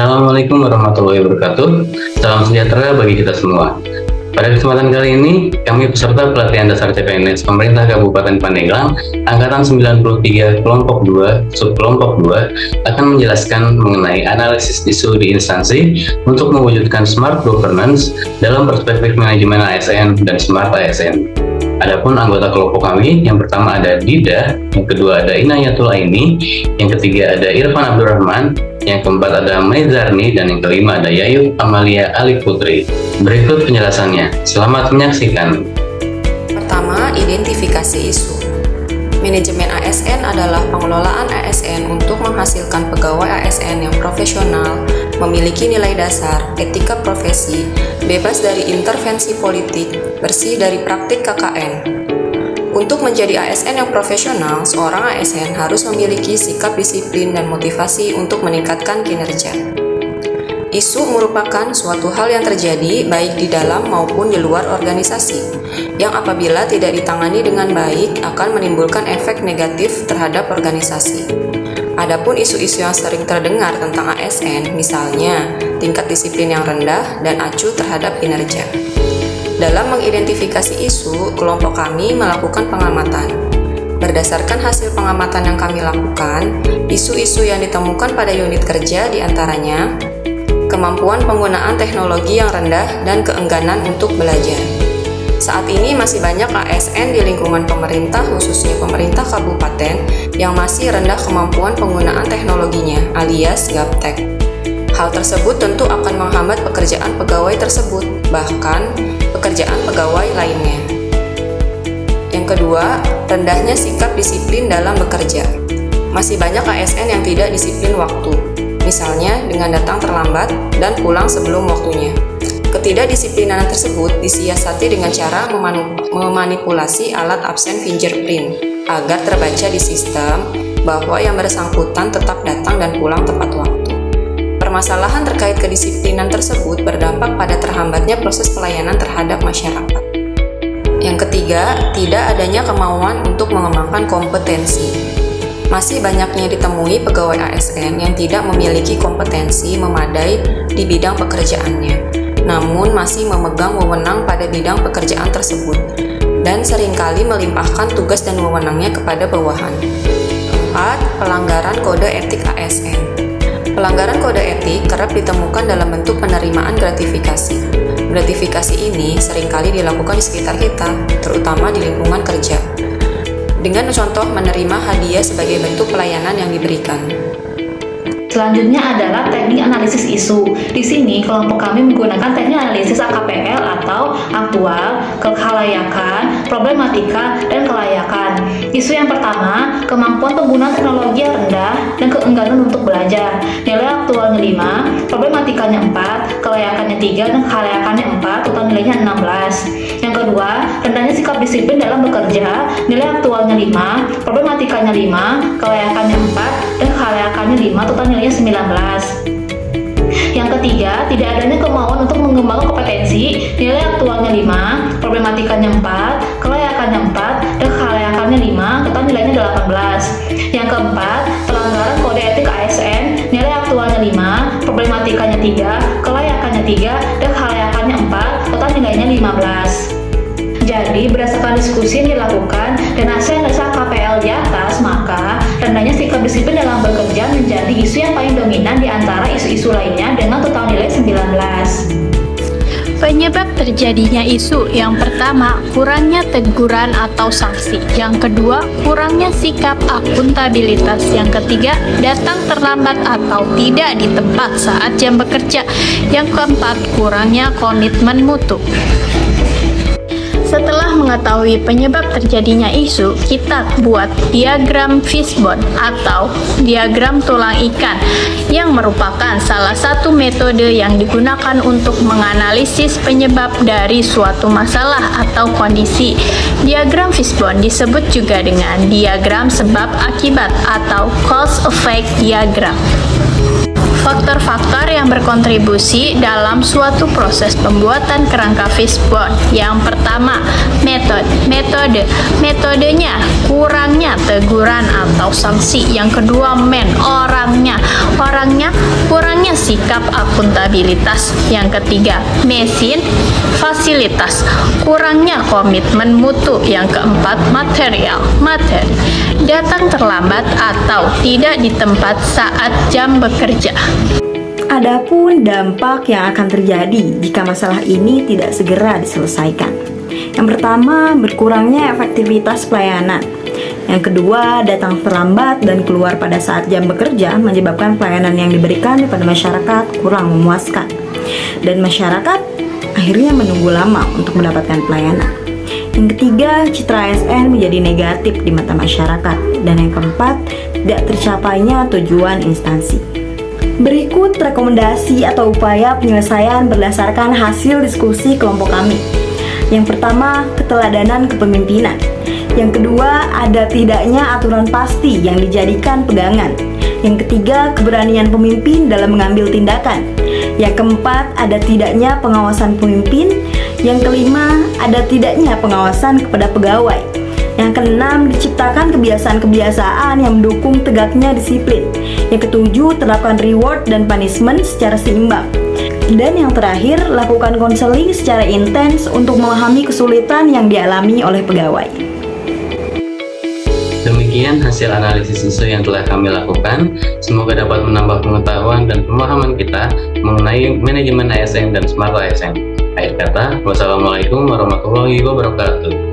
Assalamualaikum warahmatullahi wabarakatuh. Salam sejahtera bagi kita semua. Pada kesempatan kali ini, kami peserta pelatihan dasar CPNS Pemerintah Kabupaten Pandeglang, Angkatan 93 Kelompok 2, Subkelompok 2, akan menjelaskan mengenai analisis isu di instansi untuk mewujudkan smart governance dalam perspektif manajemen ASN dan smart ASN. Adapun anggota kelompok kami, yang pertama ada Dida, yang kedua ada Inayatul Aini, yang ketiga ada Irfan Abdurrahman, yang keempat ada Maizarni, dan yang kelima ada Yayu Amalia Ali Putri. Berikut penjelasannya, selamat menyaksikan. Pertama, identifikasi isu. Manajemen ASN adalah pengelolaan ASN untuk menghasilkan pegawai ASN yang profesional, memiliki nilai dasar, etika profesi, bebas dari intervensi politik, bersih dari praktik KKN. Untuk menjadi ASN yang profesional, seorang ASN harus memiliki sikap disiplin dan motivasi untuk meningkatkan kinerja. Isu merupakan suatu hal yang terjadi baik di dalam maupun di luar organisasi, yang apabila tidak ditangani dengan baik akan menimbulkan efek negatif terhadap organisasi. Adapun isu-isu yang sering terdengar tentang ASN, misalnya tingkat disiplin yang rendah dan acuh terhadap kinerja. Dalam mengidentifikasi isu, kelompok kami melakukan pengamatan. Berdasarkan hasil pengamatan yang kami lakukan, isu-isu yang ditemukan pada unit kerja diantaranya kemampuan penggunaan teknologi yang rendah dan keengganan untuk belajar. Saat ini masih banyak ASN di lingkungan pemerintah, khususnya pemerintah kabupaten, yang masih rendah kemampuan penggunaan teknologinya, alias gaptek. Hal tersebut tentu akan menghambat pekerjaan pegawai tersebut, bahkan pekerjaan pegawai lainnya. Yang kedua, rendahnya sikap disiplin dalam bekerja. Masih banyak ASN yang tidak disiplin waktu, misalnya dengan datang terlambat dan pulang sebelum waktunya. Ketidakdisiplinan tersebut disiasati dengan cara memanipulasi alat absen fingerprint agar terbaca di sistem bahwa yang bersangkutan tetap datang dan pulang tepat waktu. Permasalahan terkait kedisiplinan tersebut berdampak pada terhambatnya proses pelayanan terhadap masyarakat. Yang ketiga, tidak adanya kemauan untuk mengembangkan kompetensi. Masih banyaknya ditemui pegawai ASN yang tidak memiliki kompetensi memadai di bidang pekerjaannya, namun masih memegang wewenang pada bidang pekerjaan tersebut, dan seringkali melimpahkan tugas dan wewenangnya kepada bawahan. 4. Pelanggaran kode etik ASN. Pelanggaran kode etik kerap ditemukan dalam bentuk penerimaan gratifikasi. Gratifikasi ini seringkali dilakukan di sekitar kita, terutama di lingkungan kerja, dengan contoh menerima hadiah sebagai bentuk pelayanan yang diberikan. Selanjutnya adalah teknik analisis isu. Di sini kelompok kami menggunakan teknik analisis AKPL atau aktual, kelayakan, problematika, dan kelayakan. Isu yang pertama, kemampuan penggunaan teknologi yang rendah dan keengganan untuk belajar. Nilai aktualnya 5, problematikanya 4, kelayakannya 3, dan kelayakannya 4, total nilainya 16. Yang kedua, rendahnya sikap disiplin dalam bekerja. Nilai aktualnya 5, problematikanya 5, kelayakannya 4, dan kelayakannya 5, total nilainya 19. Yang ketiga, tidak adanya kemauan untuk mengembangkan kompetensi. Nilai aktualnya 5, problematikanya 4, kelayakannya 4, dan kelayakannya 5, total nilainya 18. Yang keempat, pelanggaran kode etik ASN. Nilai aktualnya 5, problematikanya 3, kelayakannya 3, dan kelayakannya 4, total nilainya 15. Jadi, berdasarkan diskusi yang dilakukan dan hasil analisa KPL di atas, maka rendahnya sikap disiplin dalam bekerja menjadi isu yang paling dominan di antara isu-isu lainnya dengan total nilai 19. Penyebab terjadinya isu yang pertama, kurangnya teguran atau sanksi. Yang kedua, kurangnya sikap akuntabilitas. Yang ketiga, datang terlambat atau tidak di tempat saat jam bekerja. Yang keempat, kurangnya komitmen mutu. Setelah mengetahui penyebab terjadinya isu, kita buat diagram fishbone atau diagram tulang ikan yang merupakan salah satu metode yang digunakan untuk menganalisis penyebab dari suatu masalah atau kondisi. Diagram fishbone disebut juga dengan diagram sebab akibat atau cause effect diagram. Faktor-faktor yang berkontribusi dalam suatu proses pembuatan kerangka fishbone. Yang pertama, metode. Metodenya, kurangnya teguran atau sanksi. Yang kedua, orangnya, kurangnya sikap akuntabilitas. Yang ketiga, mesin, fasilitas, kurangnya komitmen mutu. Yang keempat, materi, datang terlambat atau tidak di tempat saat jam bekerja. Adapun dampak yang akan terjadi jika masalah ini tidak segera diselesaikan. Yang pertama, berkurangnya efektivitas pelayanan. Yang kedua, datang terlambat dan keluar pada saat jam bekerja menyebabkan pelayanan yang diberikan kepada masyarakat kurang memuaskan. Dan masyarakat akhirnya menunggu lama untuk mendapatkan pelayanan. Yang ketiga, citra ASN menjadi negatif di mata masyarakat. Dan yang keempat, tidak tercapainya tujuan instansi. Berikut rekomendasi atau upaya penyelesaian berdasarkan hasil diskusi kelompok kami. Yang pertama, keteladanan kepemimpinan. Yang kedua, ada tidaknya aturan pasti yang dijadikan pegangan. Yang ketiga, keberanian pemimpin dalam mengambil tindakan. Yang keempat, ada tidaknya pengawasan pemimpin. Yang kelima, ada tidaknya pengawasan kepada pegawai. Yang keenam, diciptakan kebiasaan-kebiasaan yang mendukung tegaknya disiplin. Yang ketujuh, terapkan reward dan punishment secara seimbang. Dan yang terakhir, lakukan konseling secara intens untuk memahami kesulitan yang dialami oleh pegawai. Demikian hasil analisis isu yang telah kami lakukan. Semoga dapat menambah pengetahuan dan pemahaman kita mengenai manajemen ASN dan Smart ASN. Akhir kata, wassalamualaikum warahmatullahi wabarakatuh.